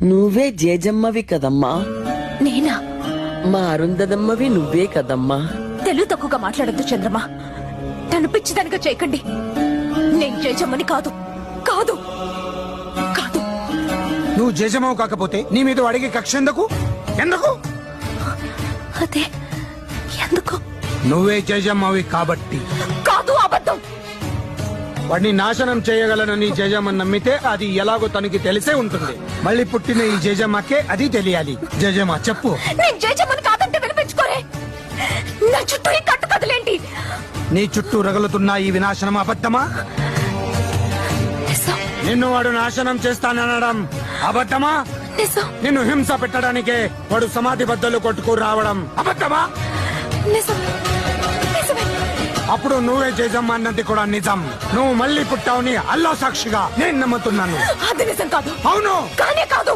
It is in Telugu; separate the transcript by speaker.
Speaker 1: నువ్వే జేజమ్మవి కదమ్మా.
Speaker 2: నేనా?
Speaker 1: మా అరుంధదమ్మవి నువ్వే కదమ్మా.
Speaker 2: తెలుగు తక్కువగా మాట్లాడద్దు చంద్రమా. తను పిచ్చిదనగా చేయకండి. నేను జేజమ్మని కాదు కాదు కాదు.
Speaker 3: నువ్వు జేజమ్మవు కాకపోతే నీ మీద అడిగే కక్ష ఎందుకు?
Speaker 2: అదే ఎందుకు?
Speaker 3: నువ్వే జేజమ్మవి కాబట్టి.
Speaker 2: కాదు, అబద్ధం.
Speaker 3: వాడిని నాశనం చేయగలనని జేజమ్మని నమ్మితే అది ఎలాగో తనకి తెలిసే ఉంటుంది. మళ్ళీ పుట్టిన ఈ జేజమ్మకే అది తెలియాలి. జేజమ్మ చెప్పు.
Speaker 2: నేను జేజమ్మని కాదంటే వినిపించుకోరే. నా చుట్టూ ఈ కట్టు కదలేంటి?
Speaker 3: నీ చుట్టూ రగులుతున్న ఈ వినాశనం అబద్ధమా?
Speaker 2: నిజం.
Speaker 3: నిన్ను వాడు నాశనం చేస్తాననడం అబద్ధమా?
Speaker 2: నిజం.
Speaker 3: నిన్ను హింస పెట్టడానికే వాడు సమాధి బద్దలు కొట్టుకు రావడం అబద్ధమా?
Speaker 2: నిజం. నిజమే.
Speaker 3: అప్పుడు నువ్వే జేజమ్మ అన్నది కూడా నిజం. నువ్వు మళ్ళీ పుట్టావుని అల్లా సాక్షిగా నేను నమ్ముతున్నాను.
Speaker 2: అది నిజం కాదు.
Speaker 3: అవును.
Speaker 2: కానే కాదు.